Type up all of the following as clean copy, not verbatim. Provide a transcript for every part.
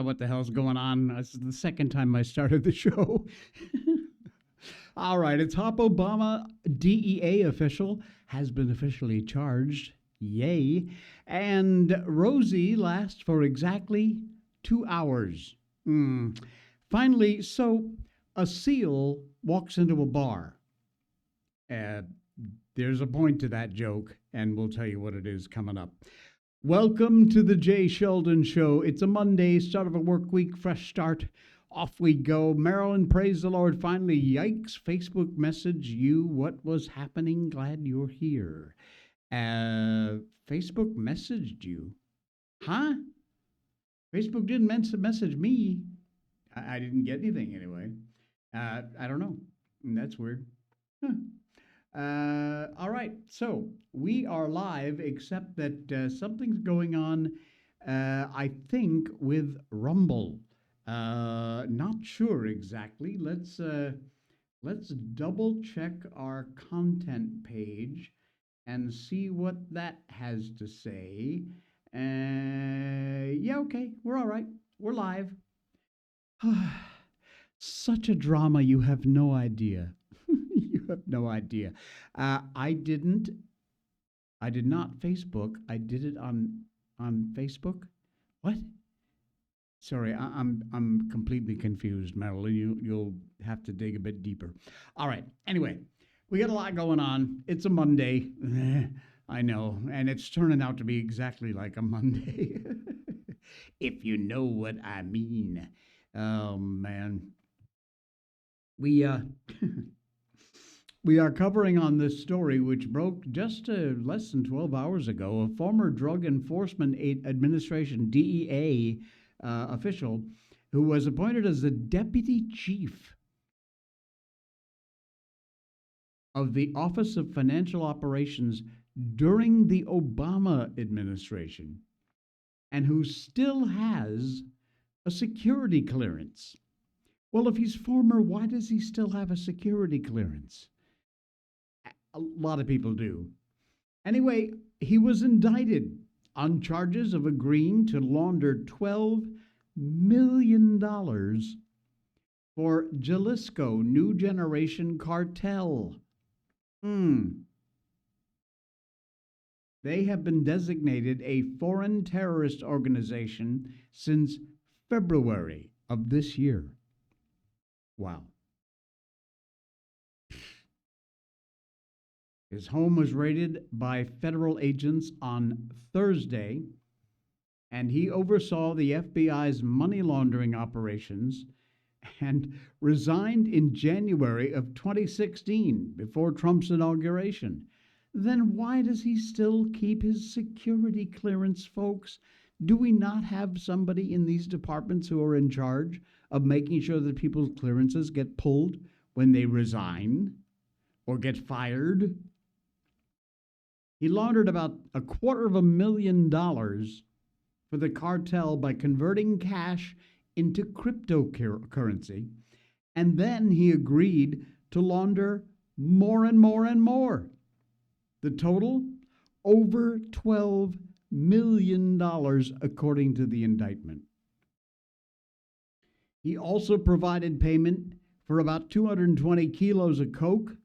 know what the hell's going on. This is the second time I started the show. All right, it's Hop Obama, DEA official, has been officially charged. Yay. And Rosie lasts for exactly 2 hours. Finally, so a seal walks into a bar. Uh, there's a point to that joke, and we'll tell you what it is coming up. Welcome to the Jay Sheldon Show. It's a Monday, start of a work week, fresh start. Off we go. Marilyn, praise the Lord. Finally, yikes, Facebook message you what was happening. Glad you're here. Facebook messaged you. Huh? Facebook didn't message me. I didn't get anything anyway. I don't know. That's weird. Huh. All right, so we are live, except that something's going on, I think, with Rumble. Not sure exactly. Let's double check our content page and see what that has to say. Yeah, okay, we're all right. We're live. Such a drama, you have no idea. You have no idea. I did not Facebook. I did it on Facebook. What? Sorry, I'm completely confused, Marilyn. You'll have to dig a bit deeper. All right. Anyway, we got a lot going on. It's a Monday. I know, and it's turning out to be exactly like a Monday. If you know what I mean. Oh man. We We are covering on this story, which broke just less than 12 hours ago. A former Drug Enforcement Administration, DEA official, who was appointed as the deputy chief of the Office of Financial Operations during the Obama administration, and who still has a security clearance. Well, if he's former, why does he still have a security clearance? A lot of people do. Anyway, he was indicted on charges of agreeing to launder $12 million for Jalisco New Generation Cartel. They have been designated a foreign terrorist organization since February of this year. Wow. His home was raided by federal agents on Thursday, and he oversaw the FBI's money laundering operations and resigned in January of 2016 before Trump's inauguration. Then why does he still keep his security clearance, folks? Do we not have somebody in these departments who are in charge of making sure that people's clearances get pulled when they resign or get fired? He laundered about $250,000 for the cartel by converting cash into cryptocurrency, and then he agreed to launder more and more and more. The total, over $12 million, according to the indictment. He also provided payment for about 220 kilos of coke,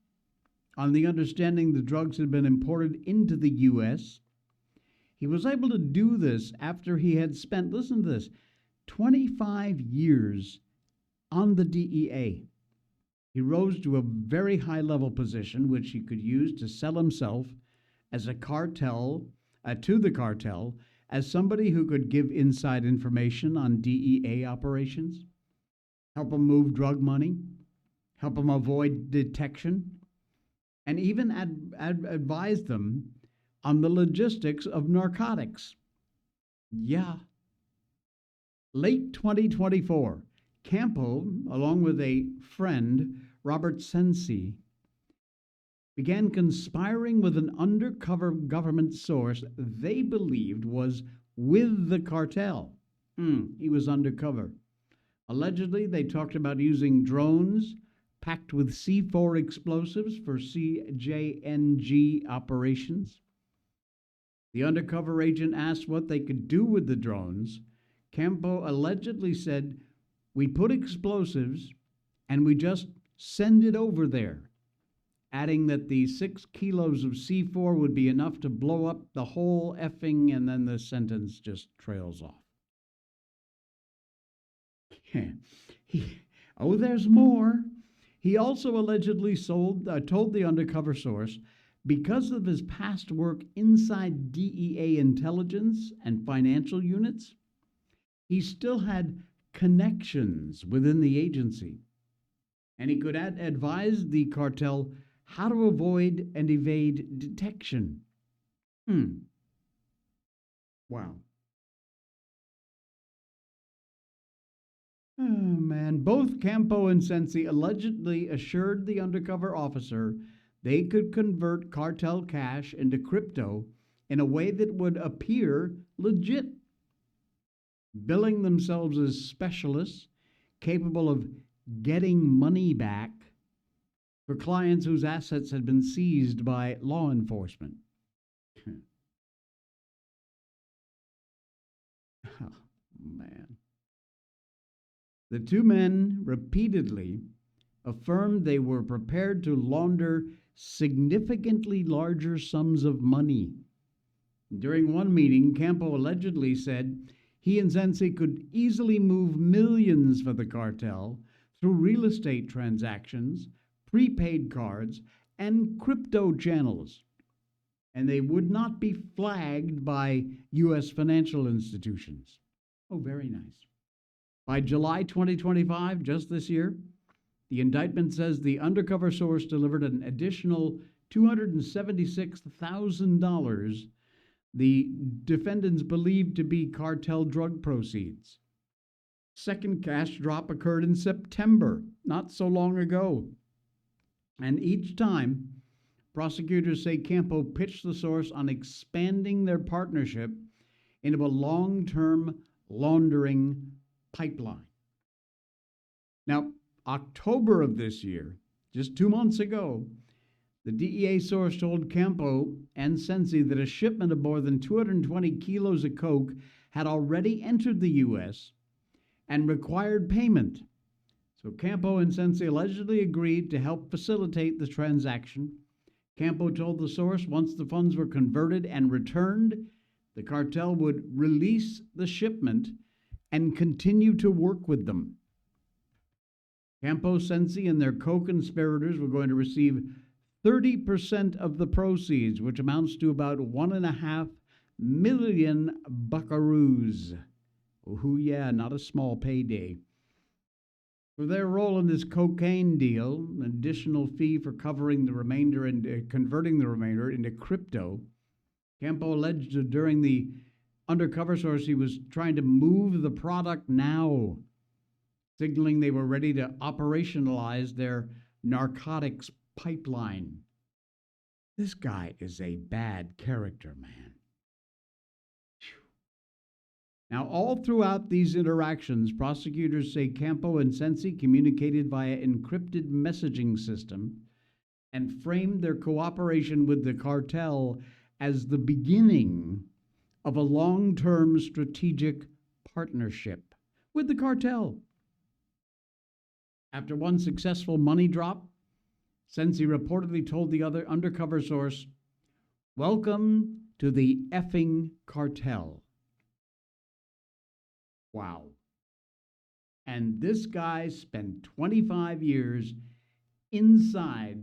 on the understanding the drugs had been imported into the U.S. He was able to do this after he had spent, listen to this, 25 years on the DEA. He rose to a very high-level position, which he could use to sell himself as a cartel, to the cartel, as somebody who could give inside information on DEA operations, help them move drug money, help them avoid detection, and even advise them on the logistics of narcotics. Yeah. Late 2024, Campo, along with a friend, Robert Sensi, began conspiring with an undercover government source they believed was with the cartel. He was undercover. Allegedly, they talked about using drones packed with C4 explosives for CJNG operations. The undercover agent asked what they could do with the drones. Campo allegedly said, "We put explosives and we just send it over there," adding that the 6 kilos of C4 would be enough to blow up the whole effing, and then the sentence just trails off. There's more. He also allegedly told the undercover source, because of his past work inside DEA intelligence and financial units, he still had connections within the agency, and he could advise the cartel how to avoid and evade detection. Wow. Oh, man. Both Campo and Sensi allegedly assured the undercover officer they could convert cartel cash into crypto in a way that would appear legit, billing themselves as specialists capable of getting money back for clients whose assets had been seized by law enforcement. Oh, man. The two men repeatedly affirmed they were prepared to launder significantly larger sums of money. During one meeting, Campo allegedly said he and Sensi could easily move millions for the cartel through real estate transactions, prepaid cards, and crypto channels, and they would not be flagged by U.S. financial institutions. Oh, very nice. By July 2025, just this year, the indictment says the undercover source delivered an additional $276,000 the defendants believed to be cartel drug proceeds. Second cash drop occurred in September, not so long ago. And each time, prosecutors say Campo pitched the source on expanding their partnership into a long-term laundering pipeline. Now, October of this year, just 2 months ago, the DEA source told Campo and Sensi that a shipment of more than 220 kilos of coke had already entered the U.S. and required payment. So Campo and Sensi allegedly agreed to help facilitate the transaction. Campo told the source once the funds were converted and returned, the cartel would release the shipment and continue to work with them. Campo, Sensi, and their co-conspirators were going to receive 30% of the proceeds, which amounts to about 1.5 million buckaroos. Oh, yeah, not a small payday. For their role in this cocaine deal, an additional fee for covering the remainder and converting the remainder into crypto, Campo alleged that during the undercover source he was trying to move the product now, signaling they were ready to operationalize their narcotics pipeline. This guy is a bad character, man. Now, all throughout these interactions, prosecutors say Campo and Sensi communicated via encrypted messaging system and framed their cooperation with the cartel as the beginning of a long-term strategic partnership with the cartel. After one successful money drop, Sensi reportedly told the other undercover source, "Welcome to the effing cartel." Wow. And this guy spent 25 years inside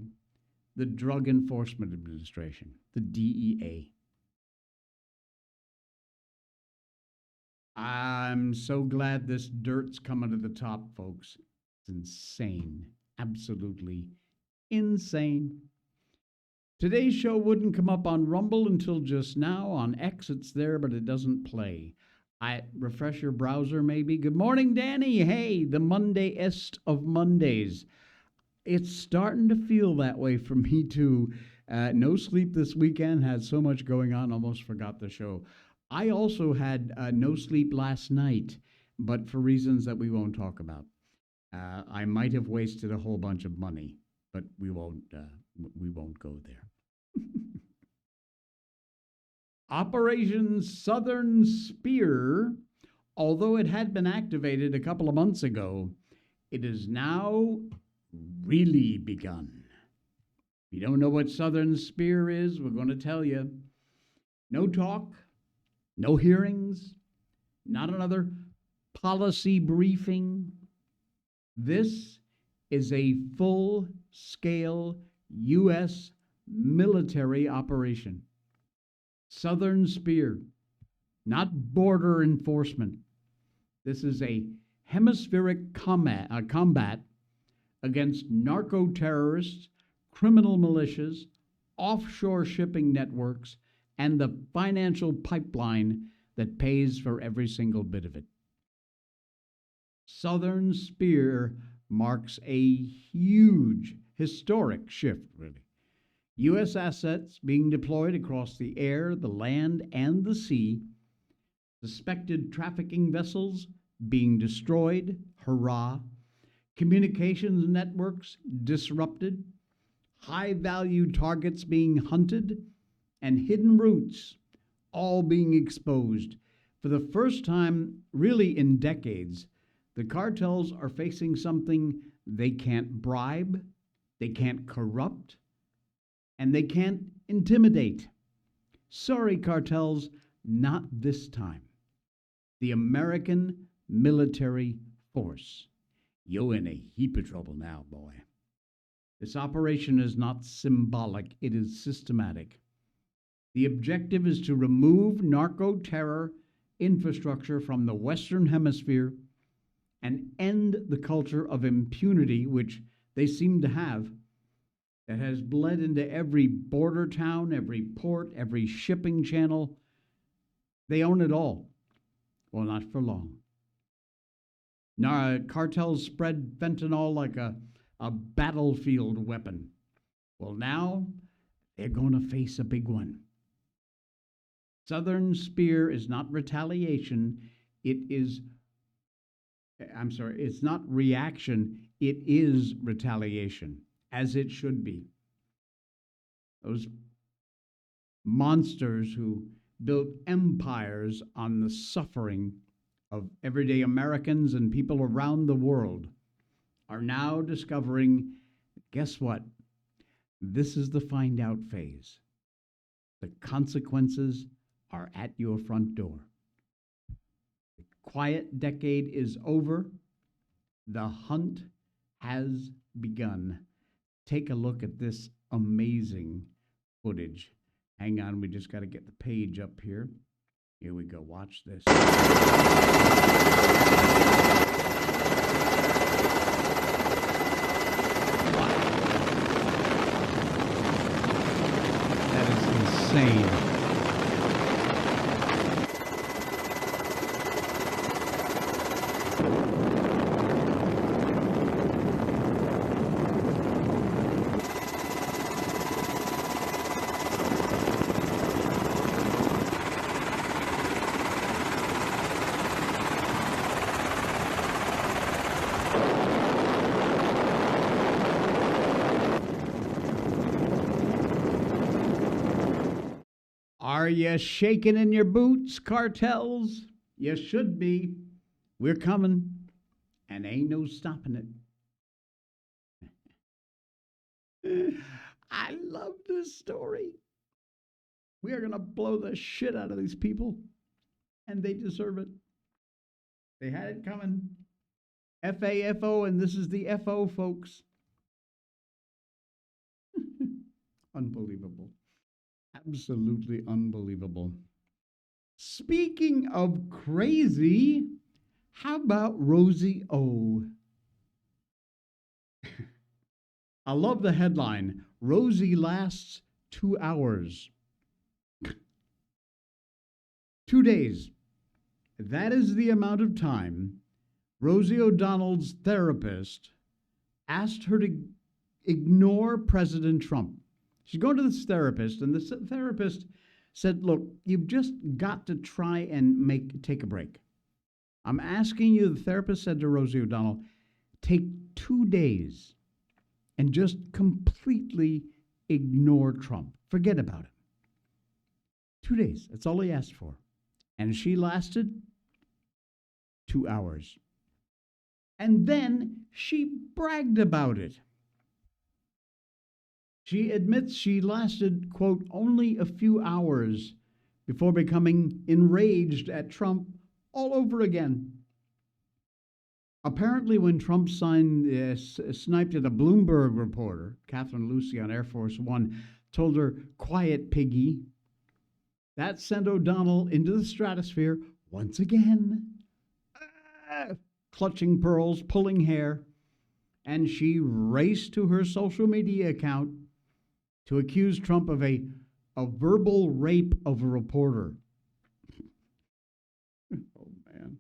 the Drug Enforcement Administration, the DEA. I'm so glad this dirt's coming to the top, folks. It's insane. Absolutely insane. Today's show wouldn't come up on Rumble until just now. On X, it's there, but it doesn't play. I refresh your browser, maybe. Good morning, Danny. Hey, the Monday-est of Mondays. It's starting to feel that way for me, too. No sleep this weekend. Had so much going on, almost forgot the show. I also had no sleep last night, but for reasons that we won't talk about. I might have wasted a whole bunch of money, but we won't go there. Operation Southern Spear Although it had been activated a couple of months ago, it has now really begun. If you don't know what Southern Spear is, we're going to tell you. No talk, no hearings, not another policy briefing. This is a full-scale U.S. military operation. Southern Spear, not border enforcement. This is a hemispheric combat against narco-terrorists, criminal militias, offshore shipping networks, and the financial pipeline that pays for every single bit of it. Southern Spear marks a huge, historic shift, really. U.S. assets being deployed across the air, the land, and the sea. Suspected trafficking vessels being destroyed, hurrah. Communications networks disrupted. High-value targets being hunted, and hidden routes all being exposed. For the first time, really in decades, the cartels are facing something they can't bribe, they can't corrupt, and they can't intimidate. Sorry, cartels, not this time. The American military force. You're in a heap of trouble now, boy. This operation is not symbolic, it is systematic. The objective is to remove narco-terror infrastructure from the Western Hemisphere and end the culture of impunity, which they seem to have, that has bled into every border town, every port, every shipping channel. They own it all. Well, not for long. Cartels spread fentanyl like a battlefield weapon. Well, now they're going to face a big one. Southern Spear is not retaliation. It's not reaction. It is retaliation, as it should be. Those monsters who built empires on the suffering of everyday Americans and people around the world are now discovering, guess what? This is the find out phase. The consequences are at your front door. The quiet decade is over. The hunt has begun. Take a look at this amazing footage. Hang on, we just got to get the page up here. Here we go, watch this. That is insane. Are you shaking in your boots, cartels? You should be. We're coming, and ain't no stopping it. I love this story. We are going to blow the shit out of these people, and they deserve it. They had it coming. FAFO, and this is the FO, folks. Unbelievable. Absolutely unbelievable. Speaking of crazy, how about Rosie O? I love the headline. Rosie lasts 2 hours. 2 days. That is the amount of time Rosie O'Donnell's therapist asked her to ignore President Trump. She's going to this therapist, and the therapist said, look, you've just got to try and take a break. I'm asking you, the therapist said to Rosie O'Donnell, take 2 days and just completely ignore Trump. Forget about him. 2 days. That's all he asked for. And she lasted 2 hours. And then she bragged about it. She admits she lasted, quote, only a few hours before becoming enraged at Trump all over again. Apparently, when Trump sniped at a Bloomberg reporter, Catherine Lucy on Air Force One, told her, "Quiet, piggy," that sent O'Donnell into the stratosphere once again. Clutching pearls, pulling hair, and she raced to her social media account to accuse Trump of a verbal rape of a reporter. Oh, man.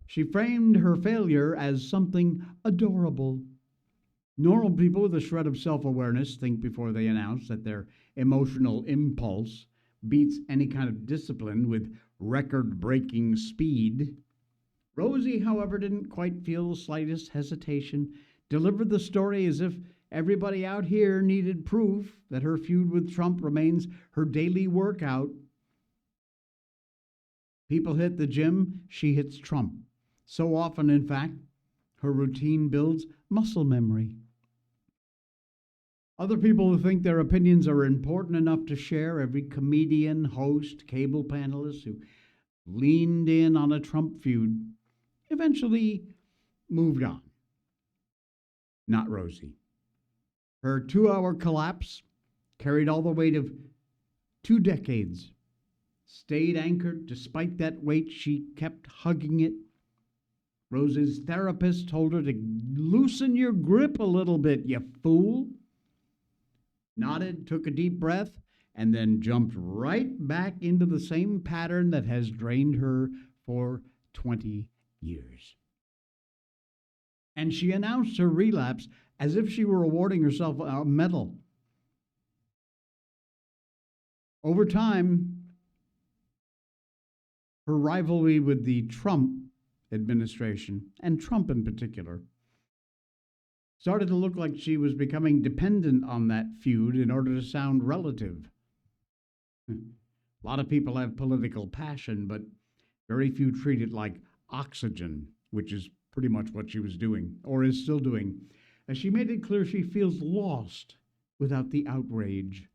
She framed her failure as something adorable. Normal people with a shred of self-awareness think before they announce that their emotional impulse beats any kind of discipline with record-breaking speed. Rosie, however, didn't quite feel the slightest hesitation, delivered the story as if everybody out here needed proof that her feud with Trump remains her daily workout. People hit the gym, she hits Trump. So often, in fact, her routine builds muscle memory. Other people who think their opinions are important enough to share, every comedian, host, cable panelist who leaned in on a Trump feud, eventually moved on. Not Rosie. Her 2-hour collapse carried all the weight of 2 decades. Stayed anchored despite that weight, she kept hugging it. Rosie's therapist told her to loosen your grip a little bit, you fool. Nodded, took a deep breath, and then jumped right back into the same pattern that has drained her for 20 years. And she announced her relapse as if she were awarding herself a medal. Over time, her rivalry with the Trump administration, and Trump in particular, started to look like she was becoming dependent on that feud in order to sound relative. A lot of people have political passion, but very few treat it like oxygen, which is pretty much what she was doing, or is still doing. As she made it clear she feels lost without the outrage.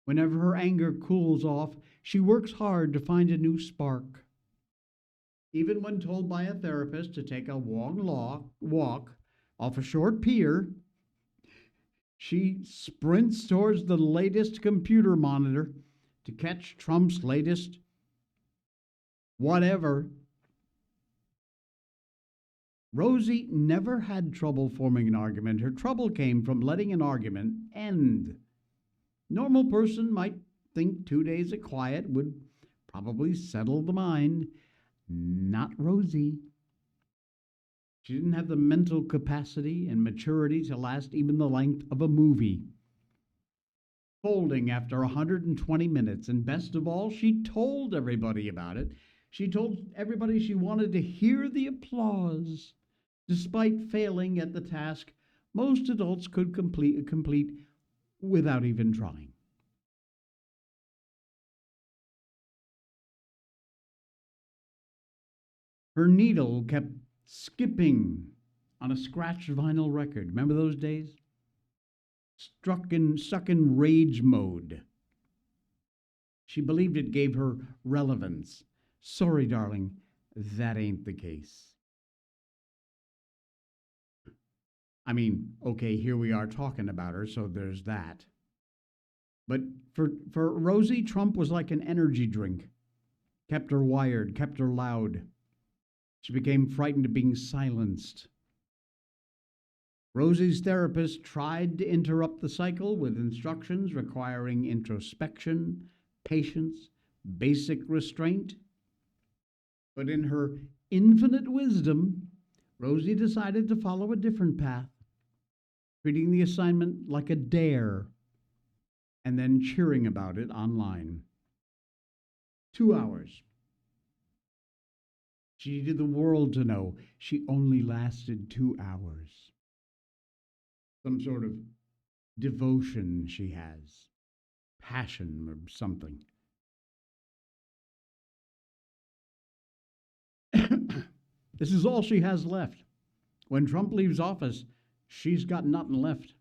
Whenever her anger cools off, she works hard to find a new spark. Even when told by a therapist to take a long walk off a short pier, she sprints towards the latest computer monitor to catch Trump's latest whatever. Rosie never had trouble forming an argument. Her trouble came from letting an argument end. Normal person might think 2 days of quiet would probably settle the mind. Not Rosie. She didn't have the mental capacity and maturity to last even the length of a movie. Folding after 120 minutes, and best of all, she told everybody about it. She told everybody she wanted to hear the applause. Despite failing at the task most adults could complete without even trying. Her needle kept skipping on a scratched vinyl record. Remember those days? Stuck in rage mode. She believed it gave her relevance. Sorry, darling, that ain't the case. I mean, okay, here we are talking about her, so there's that. But for Rosie, Trump was like an energy drink. Kept her wired, kept her loud. She became frightened of being silenced. Rosie's therapist tried to interrupt the cycle with instructions requiring introspection, patience, basic restraint. But in her infinite wisdom, Rosie decided to follow a different path, treating the assignment like a dare, and then cheering about it online. 2 hours. She needed the world to know she only lasted 2 hours. Some sort of devotion she has, passion or something. This is all she has left. When Trump leaves office, she's got nothing left.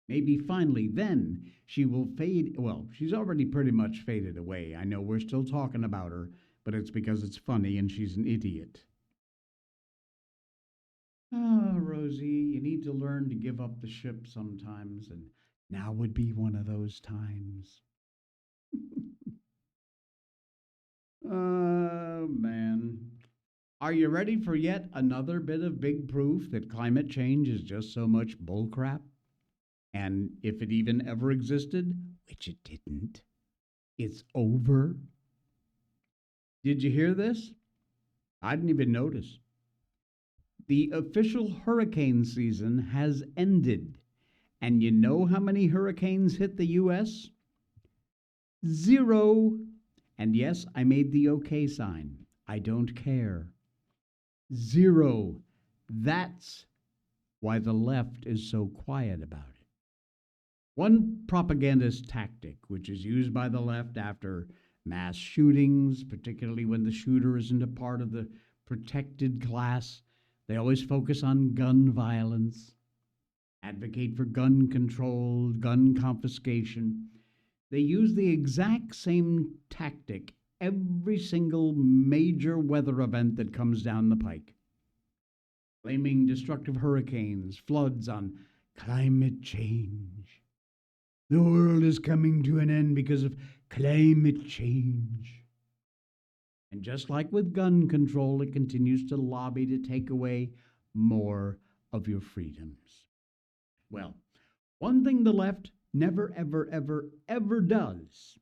Maybe finally then she will fade. Well, she's already pretty much faded away. I know we're still talking about her, but it's because it's funny and she's an idiot. Ah, Rosie, you need to learn to give up the ship sometimes, and now would be one of those times. Oh, man. Are you ready for yet another bit of big proof that climate change is just so much bullcrap? And if it even ever existed, which it didn't, it's over. Did you hear this? I didn't even notice. The official hurricane season has ended. And you know how many hurricanes hit the U.S.? Zero. And yes, I made the okay sign. I don't care. Zero. That's why the left is so quiet about it. One propagandist tactic, which is used by the left after mass shootings, particularly when the shooter isn't a part of the protected class, they always focus on gun violence, advocate for gun control, gun confiscation. They use the exact same tactic every single major weather event that comes down the pike, blaming destructive hurricanes, floods on climate change. The world is coming to an end because of climate change. And just like with gun control, it continues to lobby to take away more of your freedoms. Well, one thing the left never, ever, ever, ever does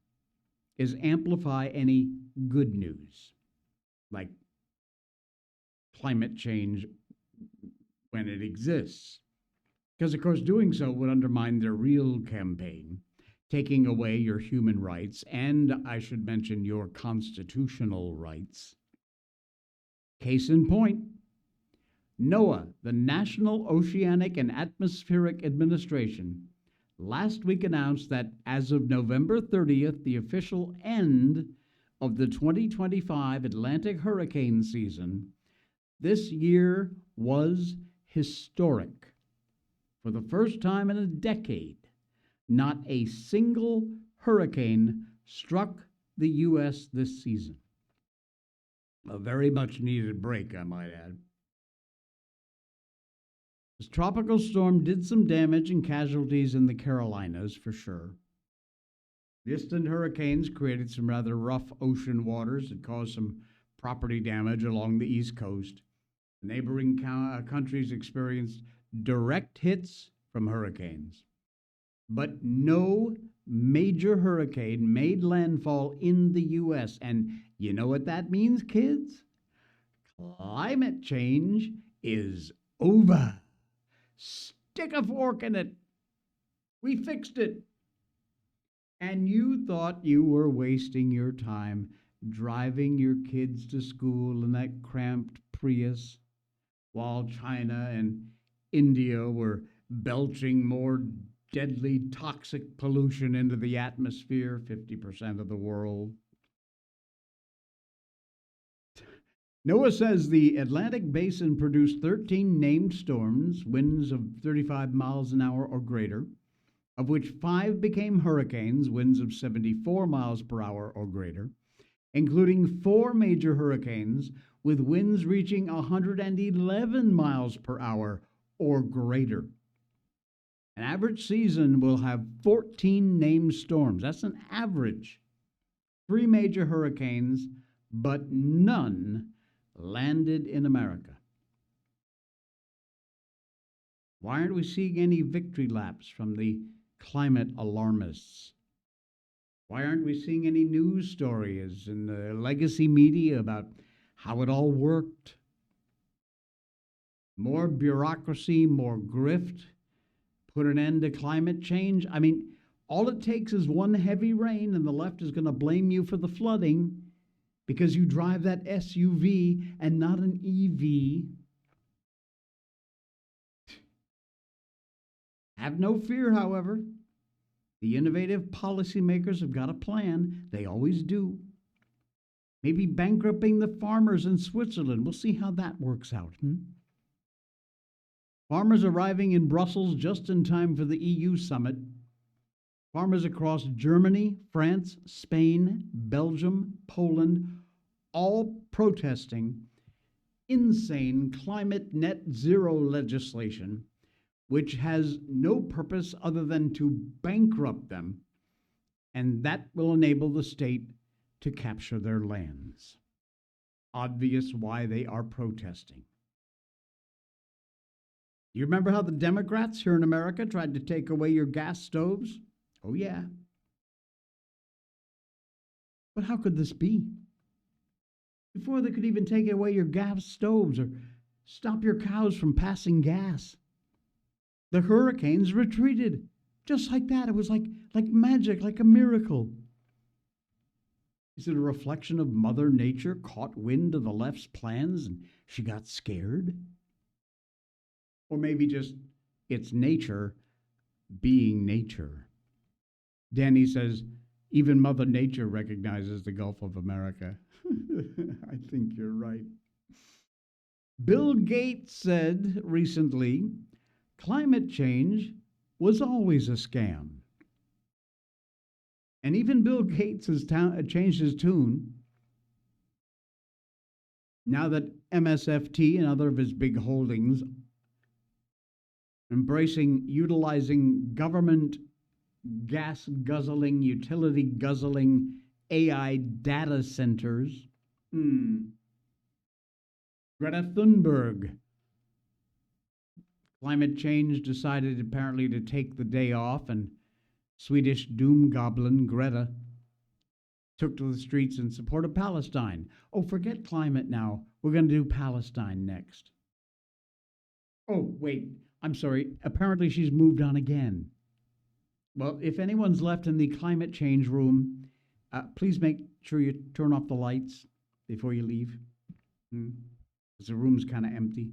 is amplify any good news, like climate change when it exists. Because, of course, doing so would undermine their real campaign, taking away your human rights, and I should mention your constitutional rights. Case in point, NOAA, the National Oceanic and Atmospheric Administration, last week announced that as of November 30th, the official end of the 2025 Atlantic hurricane season, this year was historic. For the first time in a decade, not a single hurricane struck the U.S. this season. A very much needed break, I might add. This tropical storm did some damage and casualties in the Carolinas, for sure. Distant hurricanes created some rather rough ocean waters that caused some property damage along the East Coast. Neighboring countries experienced direct hits from hurricanes. But no major hurricane made landfall in the U.S. And you know what that means, kids? Climate change is over. Stick a fork in it. We fixed it. And you thought you were wasting your time driving your kids to school in that cramped Prius while China and India were belching more deadly toxic pollution into the atmosphere, 50% of the world. NOAA says the Atlantic Basin produced 13 named storms, winds of 35 miles an hour or greater, of which 5 became hurricanes, winds of 74 miles per hour or greater, including 4 major hurricanes with winds reaching 111 miles per hour or greater. An average season will have 14 named storms. That's an average. 3 major hurricanes, but none landed in America. Why aren't we seeing any victory laps from the climate alarmists? Why aren't we seeing any news stories in the legacy media about how it all worked? More bureaucracy, more grift, put an end to climate change. I mean, all it takes is one heavy rain and the left is going to blame you for the flooding because you drive that SUV and not an EV. Have no fear, however. The innovative policymakers have got a plan. They always do. Maybe bankrupting the farmers in Switzerland. We'll see how that works out. Farmers arriving in Brussels just in time for the EU summit. Farmers across Germany, France, Spain, Belgium, Poland, all protesting insane climate net zero legislation, which has no purpose other than to bankrupt them, and that will enable the state to capture their lands. Obvious why they are protesting. You remember how the Democrats here in America tried to take away your gas stoves? Oh, yeah. But how could this be? Before they could even take away your gas stoves or stop your cows from passing gas, the hurricanes retreated. Just like that. It was like magic, like a miracle. Is it a reflection of Mother Nature caught wind of the left's plans and she got scared? Or maybe just it's nature being nature. Danny says, even Mother Nature recognizes the Gulf of America. I think you're right. Bill Gates said recently, climate change was always a scam. And even Bill Gates has changed his tune. Now that MSFT and other of his big holdings utilizing government gas guzzling, utility guzzling AI data centers. Greta Thunberg. Climate change decided apparently to take the day off, and Swedish doom goblin Greta took to the streets in support of Palestine. Oh, forget climate now. We're going to do Palestine next. Oh, wait. I'm sorry. Apparently she's moved on again. Well, if anyone's left in the climate change room, please make sure you turn off the lights before you leave. Because the room's kind of empty.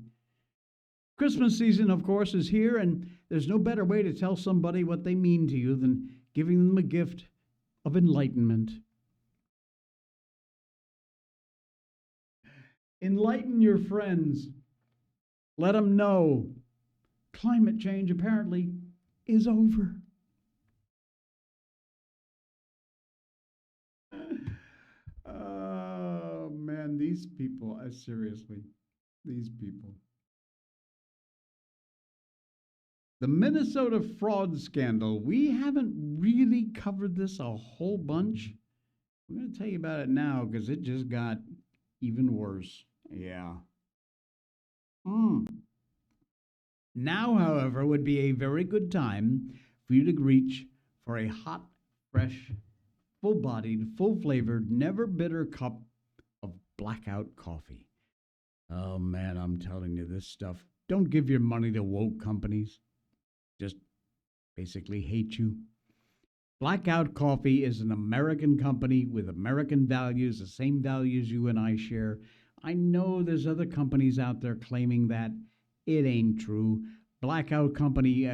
Christmas season, of course, is here, and there's no better way to tell somebody what they mean to you than giving them a gift of enlightenment. Enlighten your friends. Let them know climate change apparently is over. Oh, man, these people, seriously, these people. The Minnesota fraud scandal. We haven't really covered this a whole bunch. We're going to tell you about it now because it just got even worse. Yeah. Now, however, would be a very good time for you to reach for a hot, fresh, full-bodied, full-flavored, never bitter cup of Blackout coffee. Oh, man, I'm telling you this stuff. Don't give your money to woke companies. Just basically hate you. Blackout Coffee is an American company with American values, the same values you and I share. I know there's other companies out there claiming that. It ain't true. Blackout Coffee,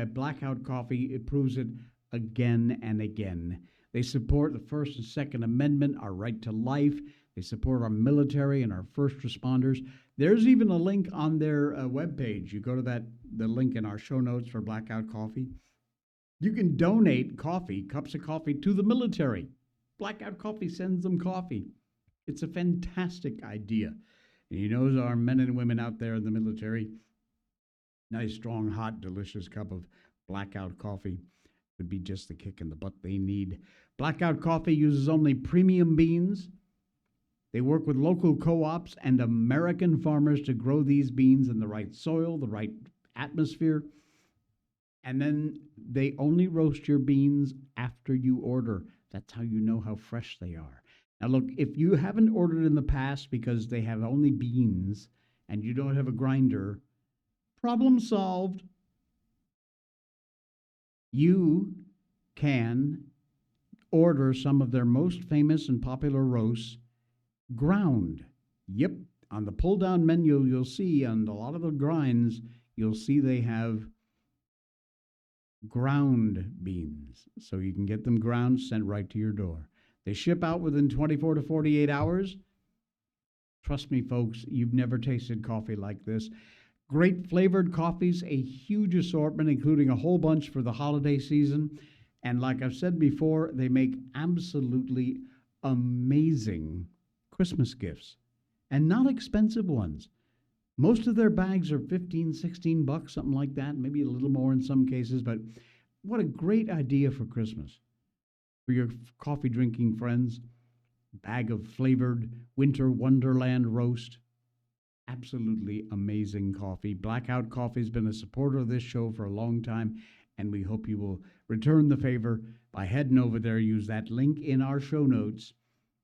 it proves it again and again. They support the First and Second Amendment, our right to life. They support our military and our first responders. There's even a link on their webpage. You go to the link in our show notes for Blackout Coffee. You can donate cups of coffee to the military. Blackout Coffee sends them coffee. It's a fantastic idea. And you know, our men and women out there in the military, nice, strong, hot, delicious cup of Blackout Coffee would be just the kick in the butt they need. Blackout Coffee uses only premium beans. They work with local co-ops and American farmers to grow these beans in the right soil, the right atmosphere. And then they only roast your beans after you order. That's how you know how fresh they are. Now look, if you haven't ordered in the past because they have only beans and you don't have a grinder, problem solved. You can order some of their most famous and popular roasts ground. Yep, on the pull-down menu, you'll see on a lot of the grinds, you'll see they have ground beans. So you can get them ground, sent right to your door. They ship out within 24 to 48 hours. Trust me, folks, you've never tasted coffee like this. Great flavored coffees, a huge assortment, including a whole bunch for the holiday season. And like I've said before, they make absolutely amazing Christmas gifts and not expensive ones. Most of their bags are 15, 16 bucks, something like that, maybe a little more in some cases, but what a great idea for Christmas. For your coffee drinking friends, bag of flavored winter wonderland roast. Absolutely amazing coffee. Blackout Coffee has been a supporter of this show for a long time, and we hope you will return the favor by heading over there. Use that link in our show notes.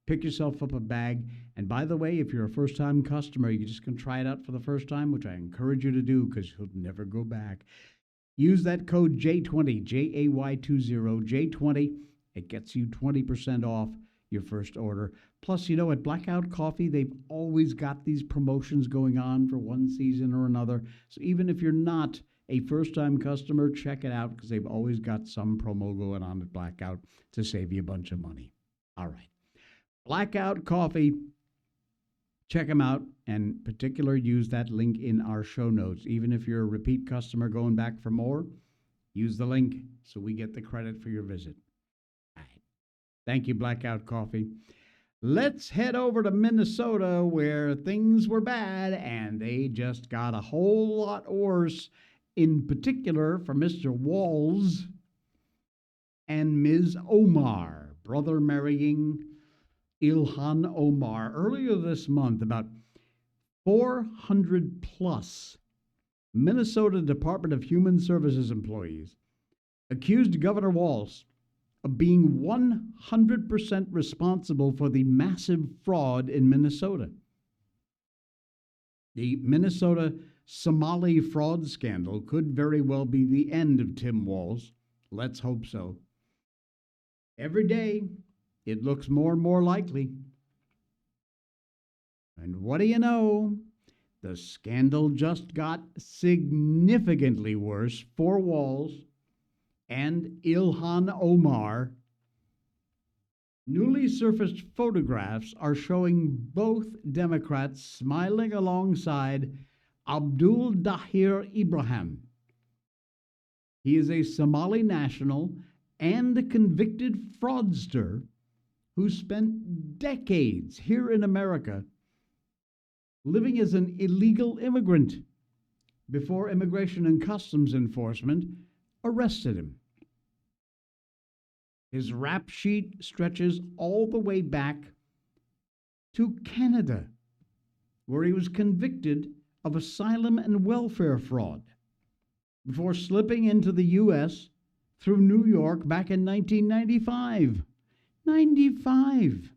Pick yourself up a bag. And by the way, if you're a first-time customer, you're just going to try it out for the first time, which I encourage you to do because you'll never go back. Use that code J20, Jay20, J20. It gets you 20% off your first order. Plus, at Blackout Coffee, they've always got these promotions going on for one season or another. So even if you're not a first-time customer, check it out because they've always got some promo going on at Blackout to save you a bunch of money. All right. Blackout Coffee. Check them out, and in particular, use that link in our show notes. Even if you're a repeat customer going back for more, use the link so we get the credit for your visit. All right. Thank you, Blackout Coffee. Let's head over to Minnesota where things were bad and they just got a whole lot worse, in particular for Mr. Walls and Ms. Omar, brother marrying Ilhan Omar. Earlier this month, about 400 plus Minnesota Department of Human Services employees accused Governor Walz of being 100% responsible for the massive fraud in Minnesota. The Minnesota Somali fraud scandal could very well be the end of Tim Walz. Let's hope so. Every day, it looks more and more likely. And what do you know? The scandal just got significantly worse for Walz and Ilhan Omar. Newly surfaced photographs are showing both Democrats smiling alongside Abdul Dahir Ibrahim. He is a Somali national and a convicted fraudster who spent decades here in America living as an illegal immigrant before Immigration and Customs Enforcement arrested him. His rap sheet stretches all the way back to Canada, where he was convicted of asylum and welfare fraud before slipping into the U.S. through New York back in 1995. 95.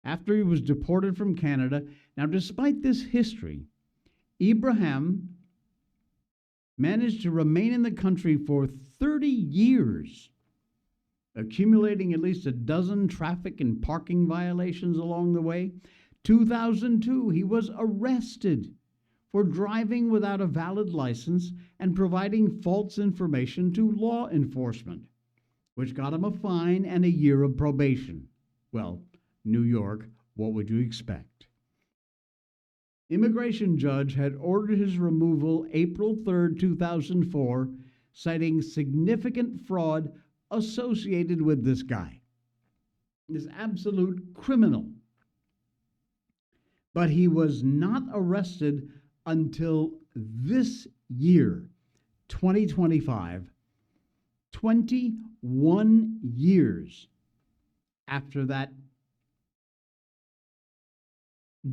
After he was deported from Canada. Now, despite this history, Ibrahim managed to remain in the country for 30 years, accumulating at least a dozen traffic and parking violations along the way. 2002, he was arrested for driving without a valid license and providing false information to law enforcement, which got him a fine and a year of probation. Well, New York, what would you expect? Immigration judge had ordered his removal April 3rd, 2004, citing significant fraud associated with this guy. This absolute criminal. But he was not arrested until this year, 2025, 21 years after that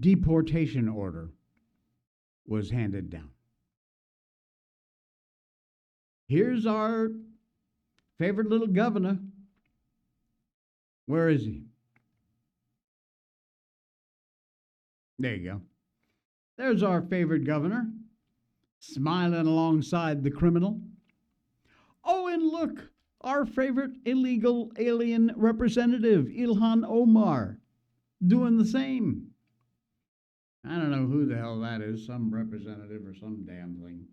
deportation order was handed down. Here's our favorite little governor. Where is he? There you go. There's our favorite governor, smiling alongside the criminal. Oh, and look, our favorite illegal alien representative, Ilhan Omar, doing the same. I don't know who the hell that is, some representative or some damn thing.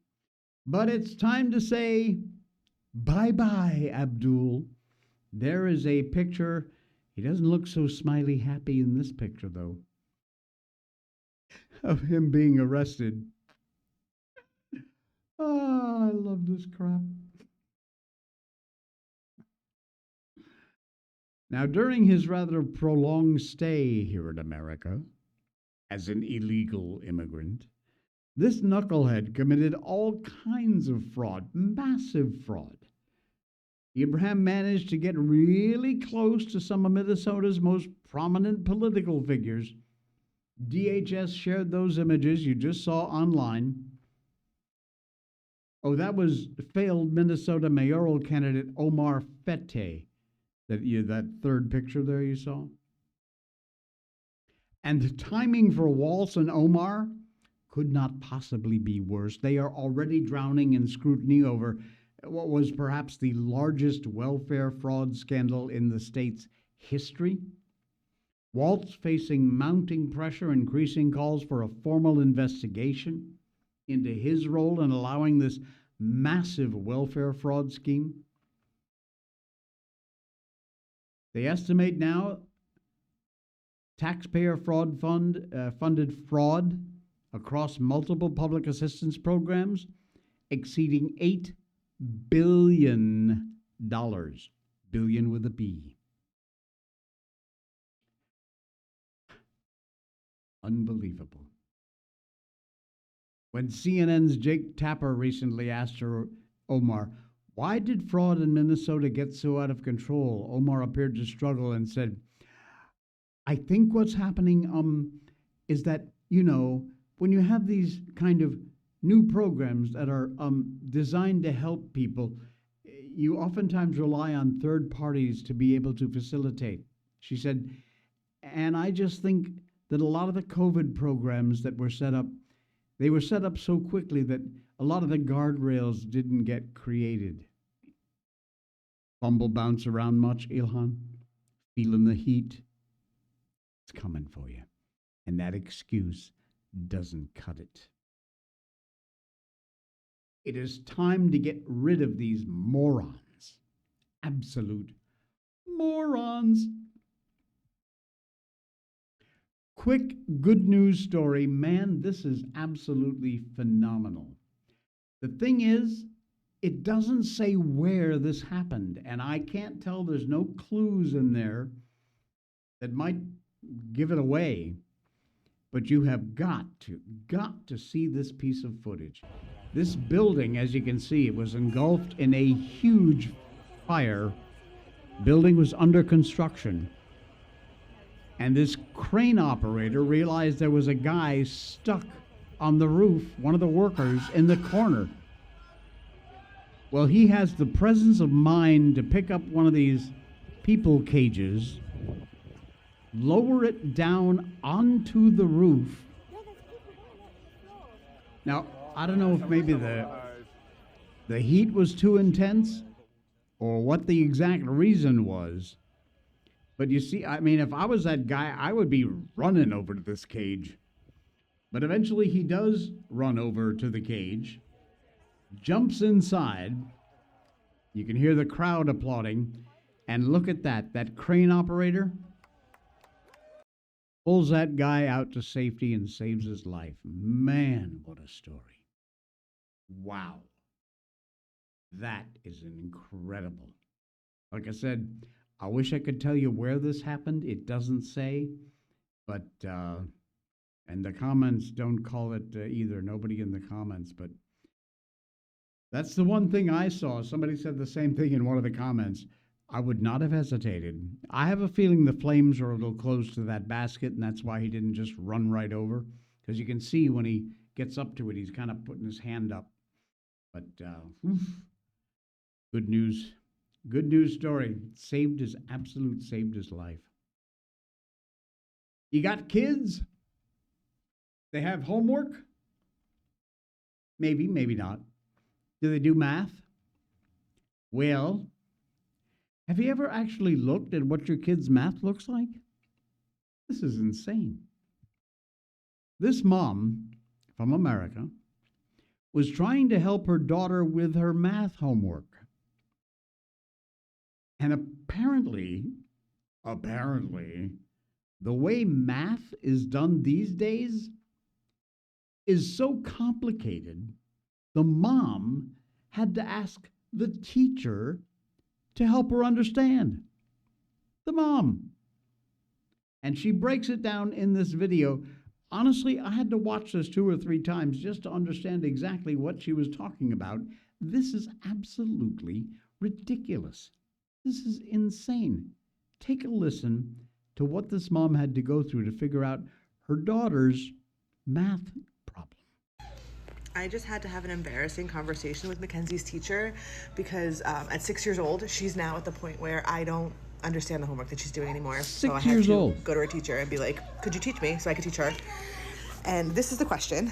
But it's time to say bye-bye, Abdul. There is a picture. He doesn't look so smiley happy in this picture, though, of him being arrested. Oh, I love this crap. Now, during his rather prolonged stay here in America, as an illegal immigrant, this knucklehead committed all kinds of fraud, massive fraud. Abraham managed to get really close to some of Minnesota's most prominent political figures. DHS shared those images you just saw online. Oh, that was failed Minnesota mayoral candidate Omar Fete, that third picture there you saw. And the timing for Waltz and Omar could not possibly be worse. They are already drowning in scrutiny over what was perhaps the largest welfare fraud scandal in the state's history. Waltz facing mounting pressure, increasing calls for a formal investigation into his role in allowing this massive welfare fraud scheme. They estimate now taxpayer funded fraud across multiple public assistance programs exceeding $8 billion. Billion with a B. Unbelievable. When CNN's Jake Tapper recently asked Omar, why did fraud in Minnesota get so out of control? Omar appeared to struggle and said, I think what's happening is that, when you have these kind of new programs that are designed to help people, you oftentimes rely on third parties to be able to facilitate. She said, and I just think that a lot of the COVID programs that were set up, they were set up so quickly that a lot of the guardrails didn't get created. Fumble bounce around much, Ilhan? Feeling the heat? It's coming for you. And that excuse doesn't cut it. It is time to get rid of these morons. Absolute morons. Quick good news story. Man, this is absolutely phenomenal. The thing is, it doesn't say where this happened, and I can't tell. There's no clues in there that might give it away. But you have got to see this piece of footage. This building, as you can see, it was engulfed in a huge fire. Building was under construction. And this crane operator realized there was a guy stuck on the roof, one of the workers, in the corner. Well, he has the presence of mind to pick up one of these people cages, lower it down onto the roof. Now, I don't know if maybe the heat was too intense or what the exact reason was. But you see, I mean, if I was that guy, I would be running over to this cage. But eventually he does run over to the cage, jumps inside. You can hear the crowd applauding. And look at that crane operator pulls that guy out to safety and saves his life. Man, what a story. Wow. That is incredible. Like I said, I wish I could tell you where this happened. It doesn't say, but, and the comments don't call it either. Nobody in the comments, but that's the one thing I saw. Somebody said the same thing in one of the comments. I would not have hesitated. I have a feeling the flames are a little close to that basket, and that's why he didn't just run right over. Because you can see when he gets up to it, he's kind of putting his hand up. But, good news. Good news story. Saved his life. You got kids? They have homework? Maybe, maybe not. Do they do math? Well, have you ever actually looked at what your kid's math looks like? This is insane. This mom from America was trying to help her daughter with her math homework. And apparently, apparently, the way math is done these days is so complicated, the mom had to ask the teacher to help her understand. The mom. And she breaks it down in this video. Honestly, I had to watch this 2 or 3 times just to understand exactly what she was talking about. This is absolutely ridiculous. This is insane. Take a listen to what this mom had to go through to figure out her daughter's math problem. I just had to have an embarrassing conversation with Mackenzie's teacher because at 6 years old, she's now at the point where I don't understand the homework that she's doing anymore. So I had to go to her teacher and be like, could you teach me? So I could teach her. And this is the question.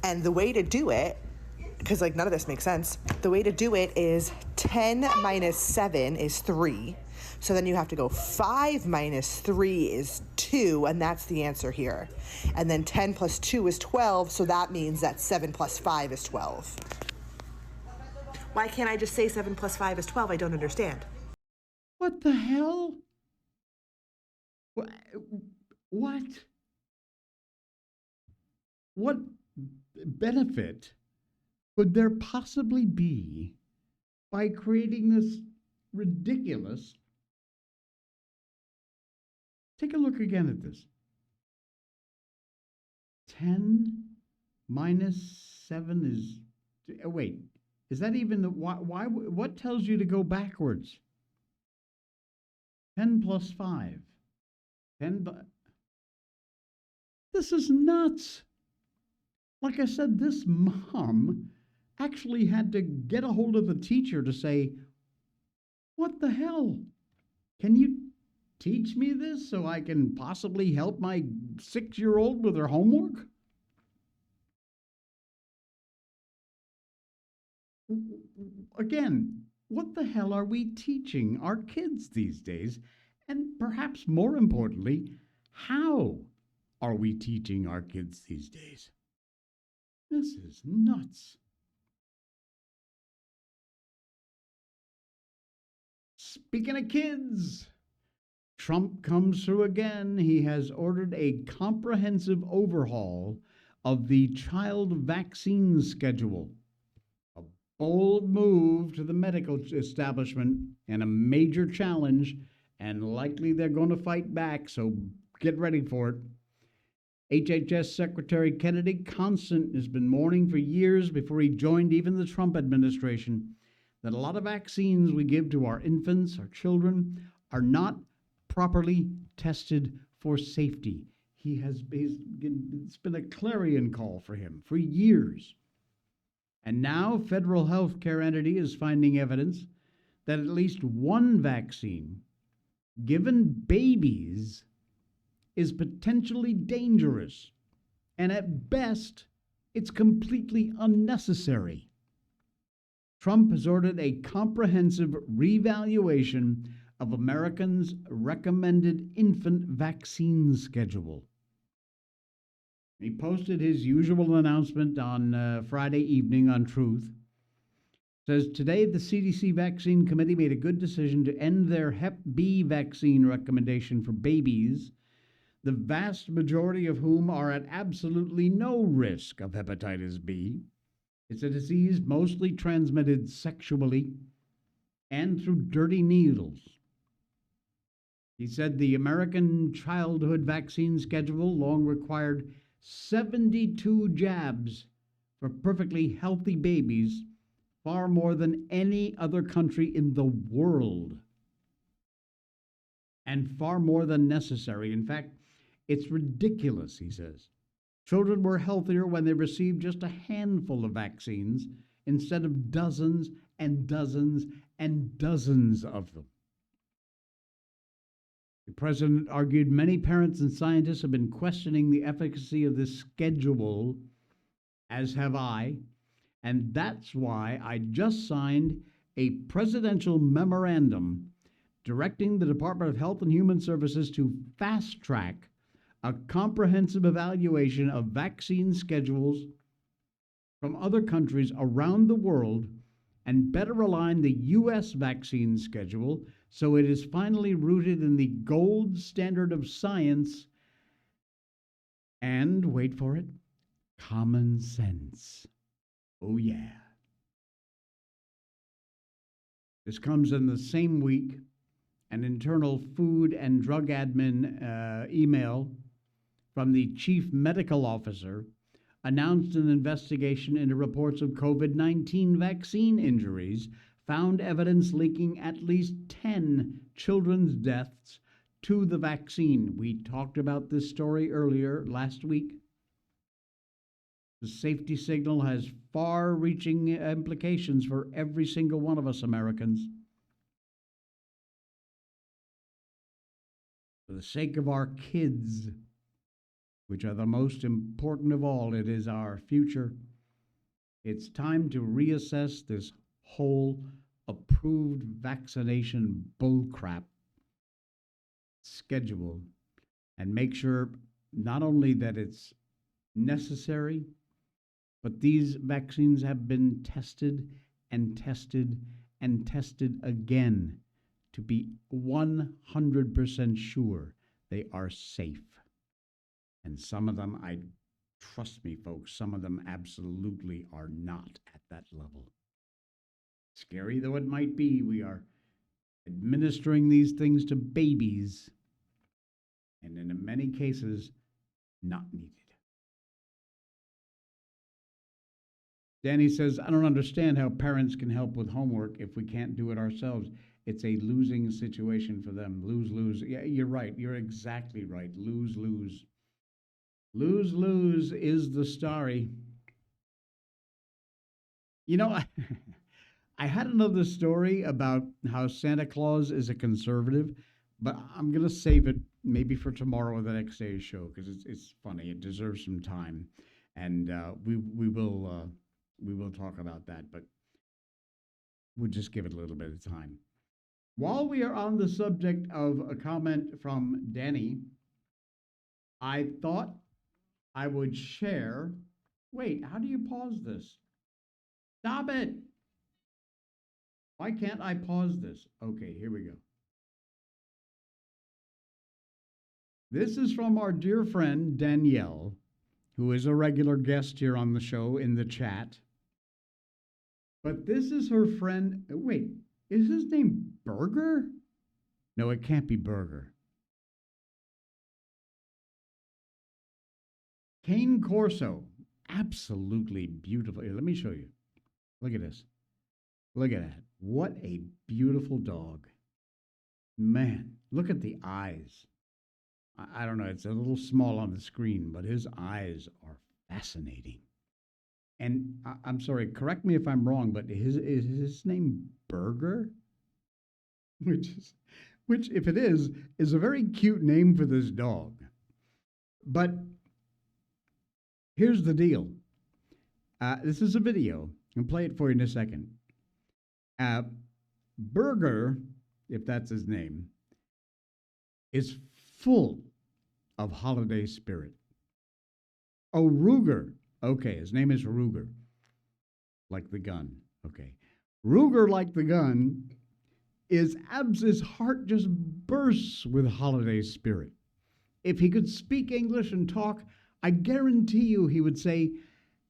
And the way to do it, because like none of this makes sense, the way to do it is 10 minus 7 is 3. So then you have to go 5 minus 3 is 2, and that's the answer here. And then 10 plus 2 is 12, so that means that 7 plus 5 is 12. Why can't I just say 7 plus 5 is 12? I don't understand. What the hell? What? What benefit could there possibly be by creating this ridiculous? Take a look again at this. 10 minus 7 is... wait, is that even the... Why? What tells you to go backwards? 10 plus 5. 10... This is nuts. Like I said, this mom actually had to get a hold of the teacher to say, what the hell? Can you teach me this so I can possibly help my 6-year-old with her homework? Again, what the hell are we teaching our kids these days? And perhaps more importantly, how are we teaching our kids these days? This is nuts. Speaking of kids, Trump comes through again. He has ordered a comprehensive overhaul of the child vaccine schedule. A bold move to the medical establishment and a major challenge, and likely they're going to fight back, so get ready for it. HHS Secretary Kennedy Constant has been warning for years before he joined even the Trump administration that a lot of vaccines we give to our infants, our children, are not properly tested for safety. It's been a clarion call for him for years. And now federal healthcare entity is finding evidence that at least one vaccine given babies is potentially dangerous, and at best, it's completely unnecessary. Trump has ordered a comprehensive revaluation of Americans' recommended infant vaccine schedule. He posted his usual announcement on Friday evening on Truth. Says, today the CDC Vaccine Committee made a good decision to end their Hep B vaccine recommendation for babies, the vast majority of whom are at absolutely no risk of hepatitis B. It's a disease mostly transmitted sexually and through dirty needles. He said the American childhood vaccine schedule long required 72 jabs for perfectly healthy babies, far more than any other country in the world, and far more than necessary. In fact, it's ridiculous, he says. Children were healthier when they received just a handful of vaccines instead of dozens and dozens and dozens of them. The president argued many parents and scientists have been questioning the efficacy of this schedule, as have I, and that's why I just signed a presidential memorandum directing the Department of Health and Human Services to fast-track a comprehensive evaluation of vaccine schedules from other countries around the world and better align the U.S. vaccine schedule So it is finally rooted in the gold standard of science and, wait for it, common sense. Oh, yeah. This comes in the same week an internal Food and Drug Admin email from the chief medical officer announced an investigation into reports of COVID-19 vaccine injuries, found evidence linking at least 10 children's deaths to the vaccine. We talked about this story earlier last week. The safety signal has far-reaching implications for every single one of us Americans. For the sake of our kids, which are the most important of all, it is our future. It's time to reassess this whole approved vaccination bullcrap schedule and make sure not only that it's necessary, but these vaccines have been tested and tested and tested again to be 100% sure they are safe. And some of them, trust me, folks, some of them absolutely are not at that level. Scary though it might be, we are administering these things to babies, and in many cases, not needed. Danny says, I don't understand how parents can help with homework if we can't do it ourselves. It's a losing situation for them. Lose-lose. Yeah, you're right. You're exactly right. Lose-lose. Lose-lose is the story. You know, I had another story about how Santa Claus is a conservative, but I'm going to save it maybe for tomorrow or the next day's show because it's funny. It deserves some time, and we will talk about that, but we'll just give it a little bit of time. While we are on the subject of a comment from Danny, I thought I would share. Wait, how do you pause this? Stop it! Why can't I pause this? Okay, here we go. This is from our dear friend Danielle, who is a regular guest here on the show in the chat. But this is her friend. Wait, is his name Burger? No, it can't be Burger. Cane Corso. Absolutely beautiful. Here, let me show you. Look at this. Look at that. What a beautiful dog. Man, look at the eyes. I don't know, it's a little small on the screen, but his eyes are fascinating. And I'm sorry, correct me if I'm wrong, but is his name Burger? Which, if it is a very cute name for this dog. But here's the deal. This is a video. I'll play it for you in a second. Burger, if that's his name, is full of holiday spirit. Oh, Ruger. Okay, his name is Ruger. Like the gun. Okay. Ruger, like the gun, his heart just bursts with holiday spirit. If he could speak English and talk, I guarantee you he would say,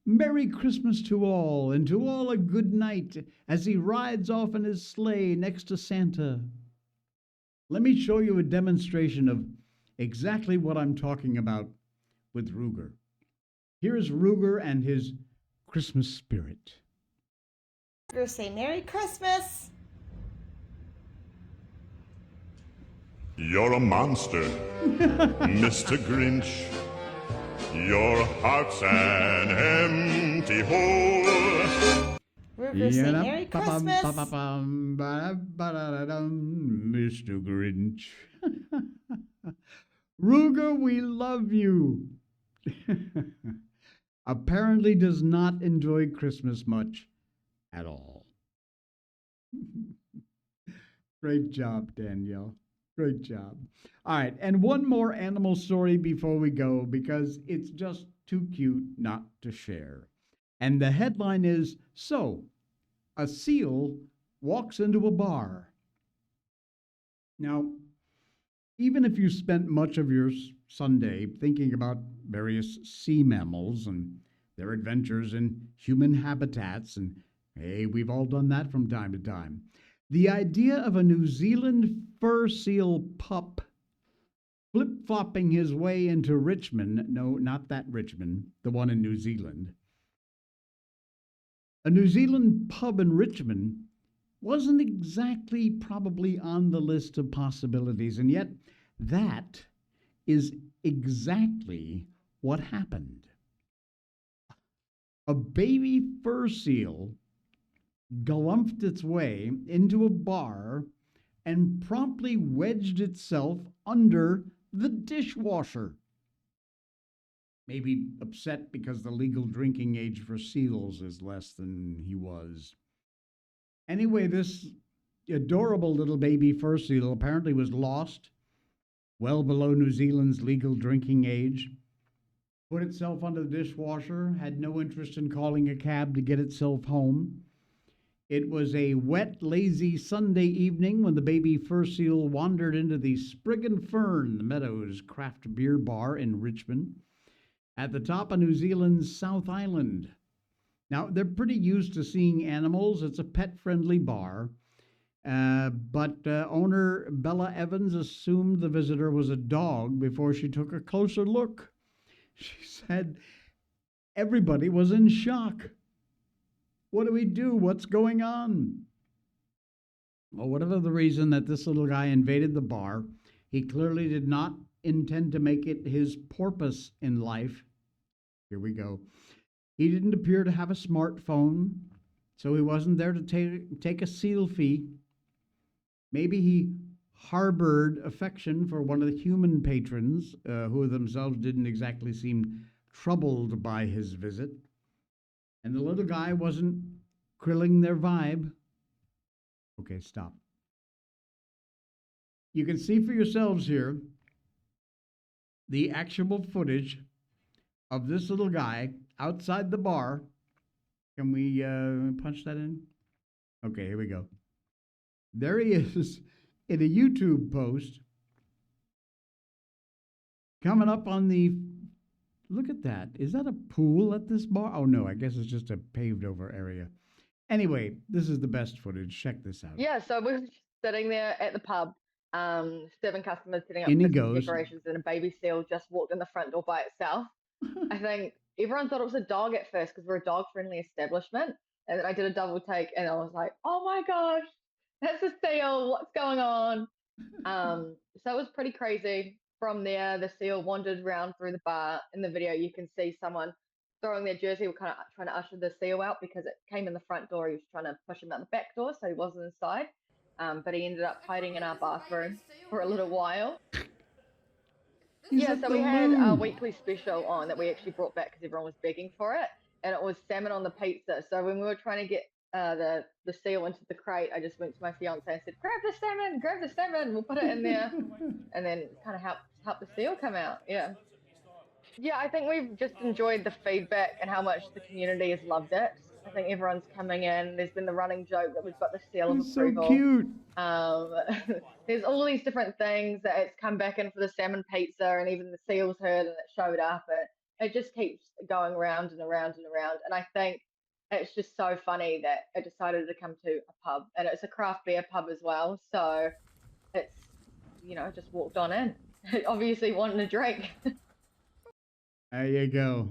Merry Christmas to all, and to all a good night, as he rides off in his sleigh next to Santa. Let me show you a demonstration of exactly what I'm talking about with Ruger. Here's Ruger and his Christmas spirit. Ruger, say Merry Christmas. You're a monster, Mr. Grinch. Your heart's an empty hole. Ruger, say Merry Christmas. Mr. Grinch. Ruger, we love you. Apparently does not enjoy Christmas much at all. Great job, Danielle. Great job. All right, and one more animal story before we go, because it's just too cute not to share. And the headline is, so, a seal walks into a bar. Now, even if you spent much of your Sunday thinking about various sea mammals and their adventures in human habitats, and hey, we've all done that from time to time, the idea of a New Zealand fur seal pup flip flopping his way into Richmond, no, not that Richmond, the one in New Zealand, a New Zealand pub in Richmond wasn't exactly probably on the list of possibilities, and yet that is exactly what happened. A baby fur seal galumphed its way into a bar and promptly wedged itself under the dishwasher. Maybe upset because the legal drinking age for seals is less than he was. Anyway, this adorable little baby fur seal apparently was lost well below New Zealand's legal drinking age, put itself under the dishwasher, had no interest in calling a cab to get itself home. It was a wet, lazy Sunday evening when the baby fur seal wandered into the Sprig and Fern, the Meadows craft beer bar in Richmond, at the top of New Zealand's South Island. Now, they're pretty used to seeing animals. It's a pet-friendly bar. But owner Bella Evans assumed the visitor was a dog before she took a closer look. She said everybody was in shock. What do we do? What's going on? Well, whatever the reason that this little guy invaded the bar, he clearly did not intend to make it his purpose in life. Here we go. He didn't appear to have a smartphone, so he wasn't there to take a seal fee. Maybe he harbored affection for one of the human patrons, who themselves didn't exactly seem troubled by his visit. And the little guy wasn't krilling their vibe. Okay, stop. You can see for yourselves here the actual footage of this little guy outside the bar. Can we punch that in? Okay, here we go. There he is in a YouTube post coming up on the... Look at that. Is that a pool at this bar? Oh, no, I guess it's just a paved over area. Anyway, this is the best footage. Check this out. Yeah, so we're sitting there at the pub, serving customers, setting up In he Christmas goes. decorations, and a baby seal just walked in the front door by itself. I think everyone thought it was a dog at first because we're a dog-friendly establishment. And then I did a double take, and I was like, oh my gosh, that's a seal. What's going on? So it was pretty crazy. From there, the seal wandered around through the bar. In the video, you can see someone throwing their jersey. We're kind of trying to usher the seal out because it came in the front door. He was trying to push him out the back door, so he wasn't inside. But he ended up hiding in our bathroom for a little while. So we had a weekly special on that we actually brought back because everyone was begging for it, and it was salmon on the pizza. So when we were trying to get the seal into the crate, I just went to my fiance and said, grab the salmon, we'll put it in there, and then kind of help the seal come out. Yeah, I think we've just enjoyed the feedback and how much the community has loved it. I think everyone's coming in. There's been the running joke that we've got the seal of approval. So cute. There's all these different things that it's come back in for the salmon pizza, and even the seals heard and it showed up. It just keeps going round and around and around. And I think it's just so funny that it decided to come to a pub, and it's a craft beer pub as well. So it's, just walked on in. Obviously wanting a drink. There you go.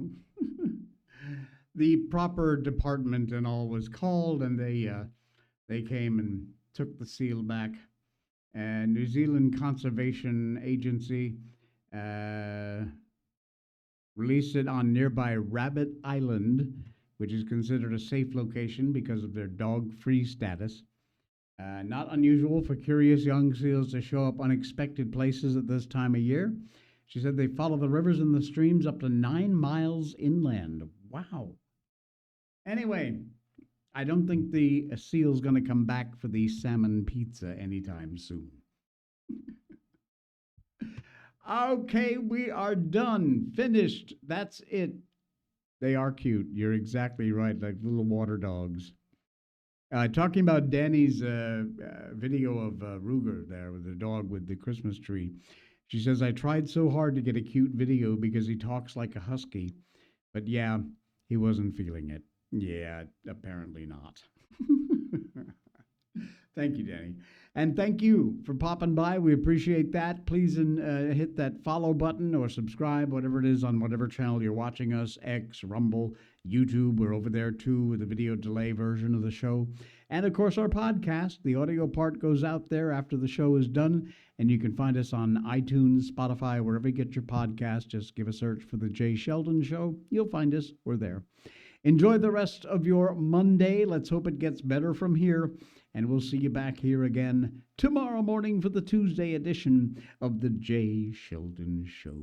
The proper department and all was called, and they came and took the seal back. And New Zealand Conservation Agency released it on nearby Rabbit Island, which is considered a safe location because of their dog-free status. Not unusual for curious young seals to show up unexpected places at this time of year. She said they follow the rivers and the streams up to 9 miles inland. Wow. Anyway, I don't think the seal's going to come back for the salmon pizza anytime soon. Okay, we are done. Finished. That's it. They are cute. You're exactly right, like little water dogs. Talking about Danny's video of Ruger there with the dog with the Christmas tree. She says, I tried so hard to get a cute video because he talks like a husky. But yeah, he wasn't feeling it. Yeah, apparently not. Thank you, Danny. And thank you for popping by. We appreciate that. Please hit that follow button or subscribe, whatever it is, on whatever channel you're watching us, X, Rumble, YouTube. We're over there, too, with the video delay version of the show. And, of course, our podcast. The audio part goes out there after the show is done. And you can find us on iTunes, Spotify, wherever you get your podcast. Just give a search for The Jay Sheldon Show. You'll find us. We're there. Enjoy the rest of your Monday. Let's hope it gets better from here. And we'll see you back here again tomorrow morning for the Tuesday edition of The Jay Sheldon Show.